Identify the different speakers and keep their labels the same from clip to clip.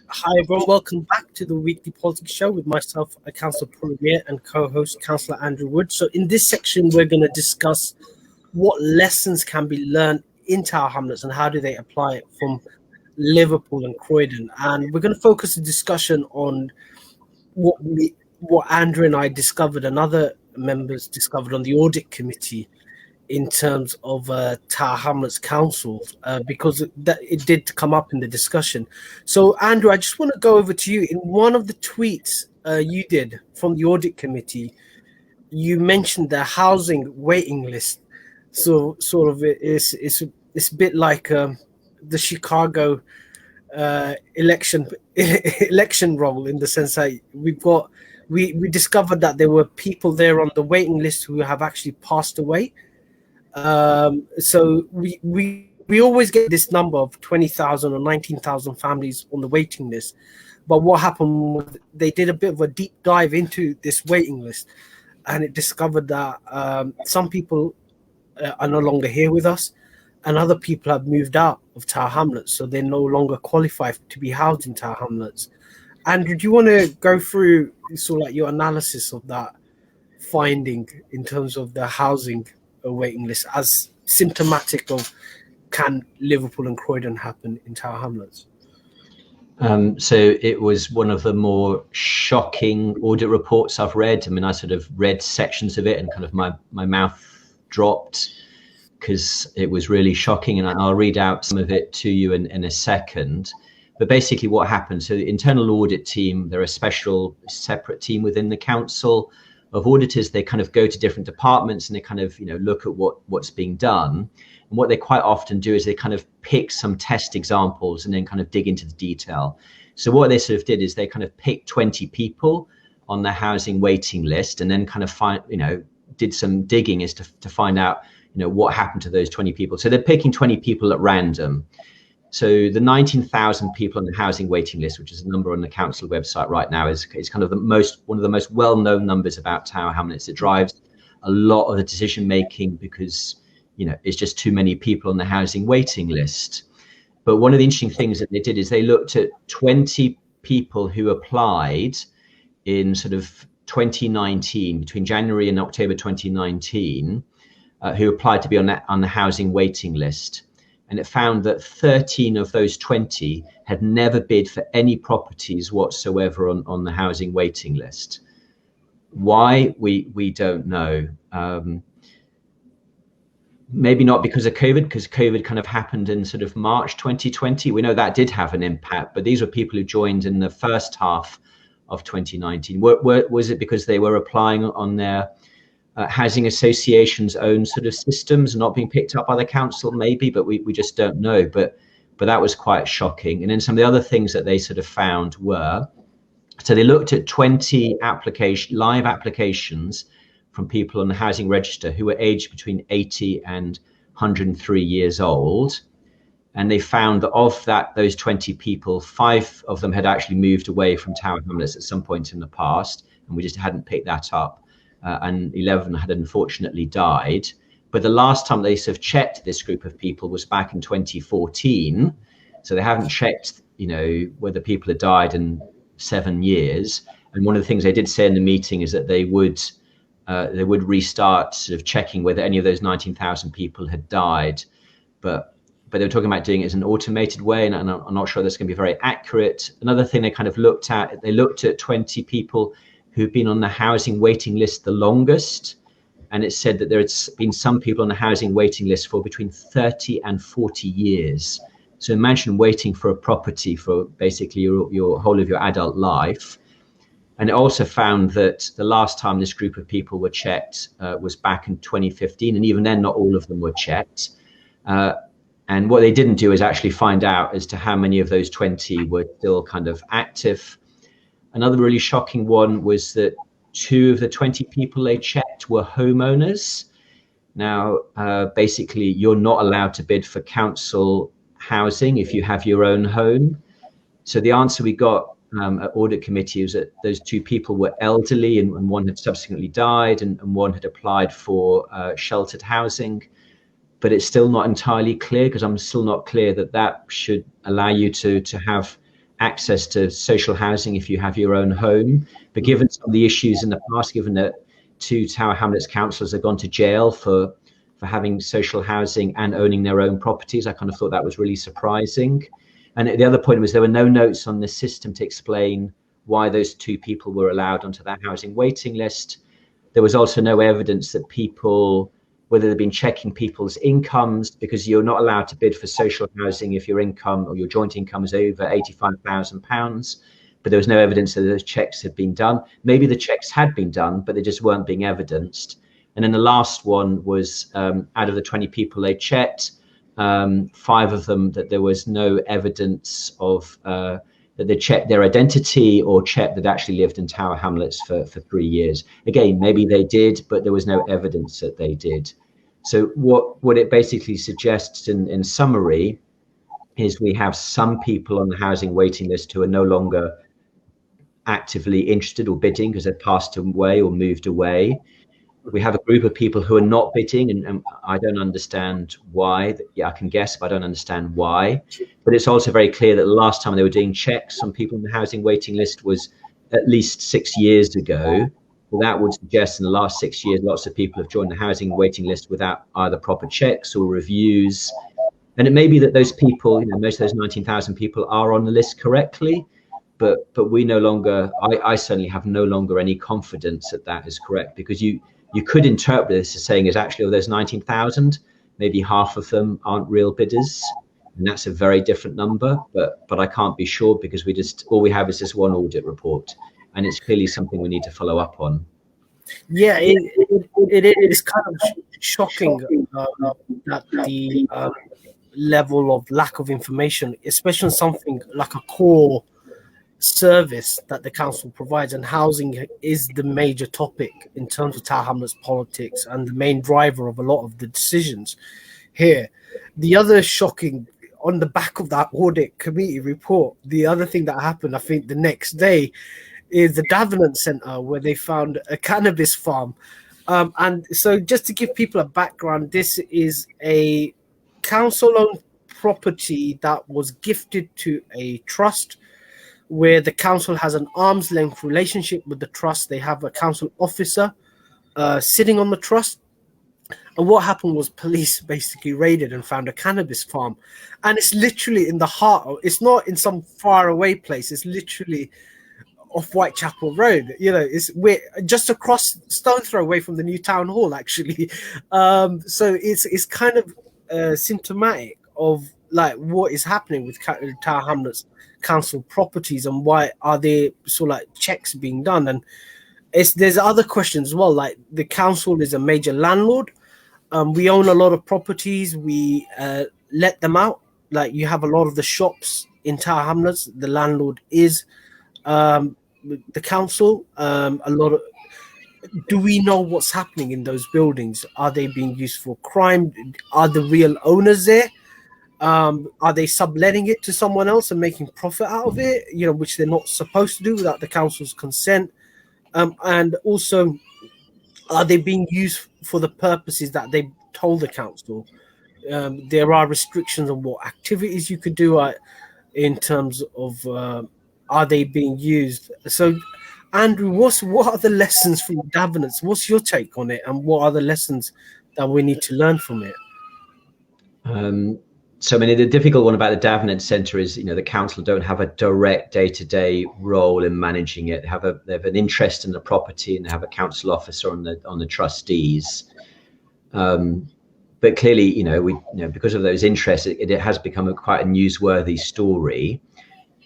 Speaker 1: Hi everyone, welcome back to the weekly politics show with myself, Councillor Puru, and co-host Councillor Andrew Wood. So in this section, we're going to discuss what lessons can be learned in Tower Hamlets and how do they apply it from Liverpool and Croydon. And we're going to focus the discussion on what Andrew and I discovered and other members discovered on the audit committee in terms of Tower Hamlets Council, because it did come up in the discussion. So, Andrew, I just want to go over to you. In one of the tweets you did from the audit committee, you mentioned the housing waiting list. So, sort of, it's a bit like the Chicago election roll, in the sense that we discovered that there were people there on the waiting list who have actually passed away. So we always get this number of 20,000 or 19,000 families on the waiting list. But what happened was they did a bit of a deep dive into this waiting list, and it discovered that some people are no longer here with us, and other people have moved out of Tower Hamlets, so they no longer qualify to be housed in Tower Hamlets. Andrew, do you want to go through sort of like your analysis of that finding in terms of the housing waiting list as symptomatic of can Liverpool and Croydon happen in Tower Hamlets?
Speaker 2: So it was one of the more shocking audit reports I've read. I mean, I sort of read sections of it and kind of my mouth dropped because it was really shocking. And I'll read out some of it to you in a second. But basically what happened, so the internal audit team, they're a special separate team within the council of auditors. They kind of go to different departments and they kind of, look at what's being done. And what they quite often do is they kind of pick some test examples and then kind of dig into the detail. So what they sort of did is they kind of picked 20 people on the housing waiting list and then kind of did some digging as to find out, what happened to those 20 people. So they're picking 20 people at random. So the 19,000 people on the housing waiting list, which is a number on the council website right now, is kind of one of the most well-known numbers about Tower Hamlets. It drives a lot of the decision making because it's just too many people on the housing waiting list. But one of the interesting things that they did is they looked at 20 people who applied in sort of 2019, between January and October 2019, who applied to be on the housing waiting list. And it found that 13 of those 20 had never bid for any properties whatsoever on the housing waiting list. Why? We don't know. Maybe not because of COVID, because COVID kind of happened in sort of March 2020. We know that did have an impact, but these were people who joined in the first half of 2019. Was it because they were applying on their housing association's own sort of systems not being picked up by the council? Maybe, but we just don't know. But that was quite shocking. And then some of the other things that they sort of found were, so they looked at 20 live applications from people on the housing register who were aged between 80 and 103 years old. And they found that of those 20 people, 5 of them had actually moved away from Tower Hamlets at some point in the past, and we just hadn't picked that up. And 11 had unfortunately died. But the last time they sort of checked this group of people was back in 2014. So they haven't checked, whether people had died in 7 years. And one of the things they did say in the meeting is that they would restart sort of checking whether any of those 19,000 people had died. But they were talking about doing it as an automated way, and I'm not sure that's going to be very accurate. Another thing they kind of looked at 20 people who've been on the housing waiting list the longest. And it said that there had been some people on the housing waiting list for between 30 and 40 years. So imagine waiting for a property for basically your whole of your adult life. And it also found that the last time this group of people were checked was back in 2015. And even then, not all of them were checked. And what they didn't do is actually find out as to how many of those 20 were still kind of active. Another really shocking one was that 2 of the 20 people they checked were homeowners. Now, basically, you're not allowed to bid for council housing if you have your own home. So the answer we got at audit committee was that those 2 people were elderly and one had subsequently died and one had applied for sheltered housing. but it's still not entirely clear, because I'm still not clear that that should allow you to have access to social housing if you have your own home. But given some of the issues in the past, given that 2 Tower Hamlets councillors have gone to jail for having social housing and owning their own properties, I kind of thought that was really surprising. And the other point was there were no notes on the system to explain why those 2 people were allowed onto that housing waiting list. There was also no evidence that people, whether they've been checking people's incomes, because you're not allowed to bid for social housing if your income or your joint income is over £85,000. But there was no evidence that those checks had been done. Maybe the checks had been done, but they just weren't being evidenced. And then the last one was out of the 20 people they checked, 5 of them that there was no evidence of that they checked their identity or checked that actually lived in Tower Hamlets for 3 years. Again, maybe they did, but there was no evidence that they did. So what it basically suggests in summary is we have some people on the housing waiting list who are no longer actively interested or bidding because they've passed away or moved away. We have a group of people who are not bidding, and I don't understand why. Yeah, I can guess, but I don't understand why. But it's also very clear that the last time they were doing checks on people in the housing waiting list was at least 6 years ago. Well, that would suggest in the last 6 years, lots of people have joined the housing waiting list without either proper checks or reviews. And it may be that those people, most of those 19,000 people are on the list correctly, but we no longer, I certainly have no longer any confidence that that is correct, because you could interpret this as saying is actually of those 19,000, maybe half of them aren't real bidders, and that's a very different number. But I can't be sure, because all we have is this one audit report, and it's clearly something we need to follow up on.
Speaker 1: Yeah, it is kind of shocking that the level of lack of information, especially on something like a core service that the council provides, and housing is the major topic in terms of Tower Hamlets politics and the main driver of a lot of the decisions here. The other shocking, on the back of that audit committee report, the other thing that happened, I think the next day, is the Davenant Centre, where they found a cannabis farm. And so just to give people a background, this is a council-owned property that was gifted to a trust, where the council has an arm's length relationship with the trust. They have a council officer sitting on the trust. And what happened was police basically raided and found a cannabis farm. And it's literally in the heart of, it's not in some far away place. It's literally off Whitechapel Road. We're just across stone throw away from the new town hall, actually. So it's kind of symptomatic of like what is happening with Tower Hamlets council properties, and why are there sort of like checks being done. And there's other questions as well, like the council is a major landlord. We own a lot of properties, we let them out. Like you have a lot of the shops in Tower Hamlets, the landlord is the council. Do we know what's happening in those buildings? Are they being used for crime? Are the real owners there? Are they subletting it to someone else and making profit out of it, which they're not supposed to do without the council's consent? And also, are they being used for the purposes that they told the council? There are restrictions on what activities you could do in terms of are they being used? So, Andrew, what are the lessons from Davenants? What's your take on it, and what are the lessons that we need to learn from it?
Speaker 2: So, I mean, the difficult one about the Davenant Centre is, the council don't have a direct day-to-day role in managing it. They have an interest in the property, and they have a council officer on the trustees. But clearly, because of those interests, it has become quite a newsworthy story.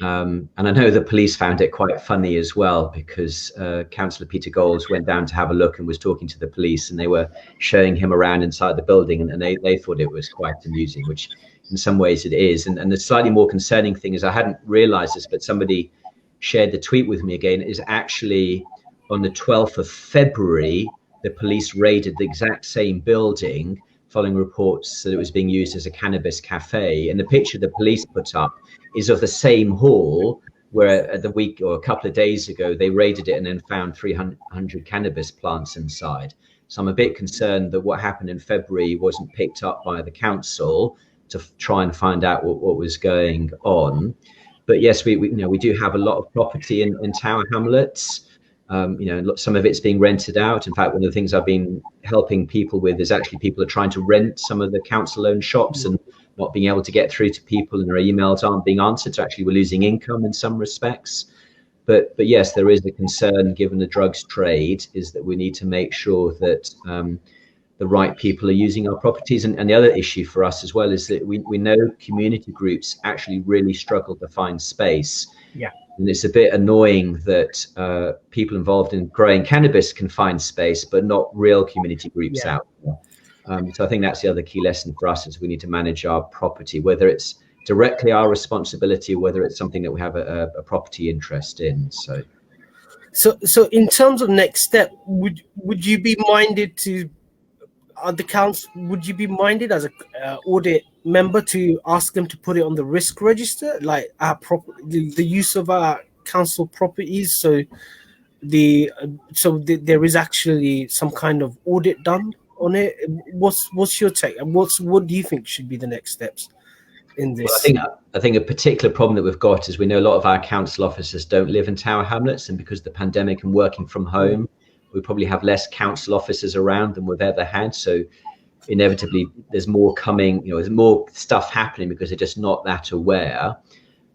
Speaker 2: And I know the police found it quite funny as well, because Councillor Peter Goals went down to have a look and was talking to the police, and they were showing him around inside the building, and they thought it was quite amusing, which in some ways it is. And the slightly more concerning thing is, I hadn't realized this, but somebody shared the tweet with me again, is actually on the 12th of February, the police raided the exact same building following reports that it was being used as a cannabis cafe. And the picture the police put up is of the same hall, where the week or a couple of days ago, they raided it and then found 300 cannabis plants inside. So I'm a bit concerned that what happened in February wasn't picked up by the council to try and find out what was going on. But yes, we do have a lot of property in Tower Hamlets. Some of it's being rented out. In fact, one of the things I've been helping people with is actually people are trying to rent some of the council-owned shops and not being able to get through to people, and their emails aren't being answered. So actually, we're losing income in some respects. But yes, there is a concern, given the drugs trade, is that we need to make sure that the right people are using our properties. And the other issue for us as well is that we know community groups actually really struggle to find space.
Speaker 1: Yeah.
Speaker 2: And it's a bit annoying that people involved in growing cannabis can find space, but not real community groups out there. So I think that's the other key lesson for us, is we need to manage our property, whether it's directly our responsibility or whether it's something that we have a property interest in.
Speaker 1: So in terms of next step, would you be minded to the council? Would you be minded as a audit member to ask them to put it on the risk register, like our the use of our council properties? So there is actually some kind of audit done on it. What's your take, and what do you think should be the next steps in this?
Speaker 2: Well, I think a particular problem that we've got is we know a lot of our council officers don't live in Tower Hamlets, and because of the pandemic and working from home, we probably have less council officers around than we've ever had. So inevitably there's more coming, there's more stuff happening because they're just not that aware.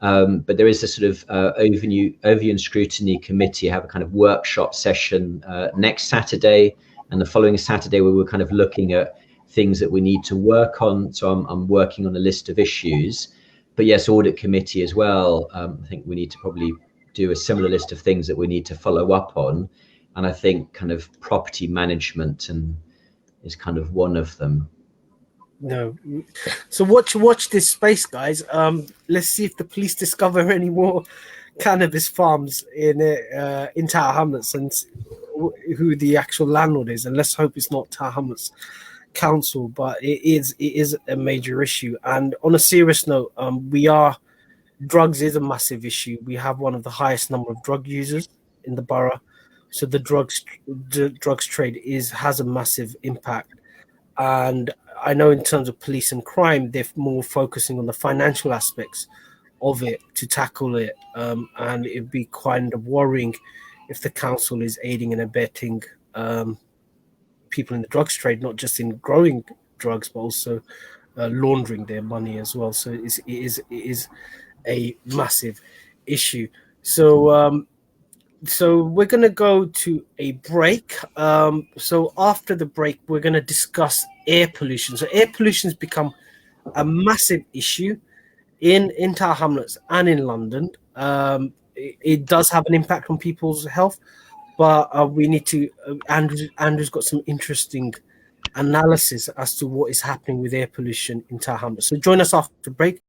Speaker 2: But there is a sort of overview and scrutiny committee. I have a kind of workshop session next Saturday and the following Saturday, where we're kind of looking at things that we need to work on. So I'm working on a list of issues. But yes, audit committee as well. I think we need to probably do a similar list of things that we need to follow up on. And I think kind of property management is kind of one of them.
Speaker 1: No. So watch this space, guys. Let's see if the police discover any more cannabis farms in Tower Hamlets and who the actual landlord is. And let's hope it's not Tower Hamlets Council, but it is a major issue. And on a serious note, drugs is a massive issue. We have one of the highest number of drug users in the borough. So the drugs trade has a massive impact. And I know in terms of police and crime, they're more focusing on the financial aspects of it to tackle it. And it'd be kind of worrying if the council is aiding and abetting people in the drugs trade, not just in growing drugs, but also laundering their money as well. So it is a massive issue. So we're going to go to a break. So after the break, we're going to discuss air pollution. So air pollution has become a massive issue in Tower Hamlets and in London. It does have an impact on people's health, but we need to. Andrew's got some interesting analysis as to what is happening with air pollution in Tower Hamlets. So join us after the break.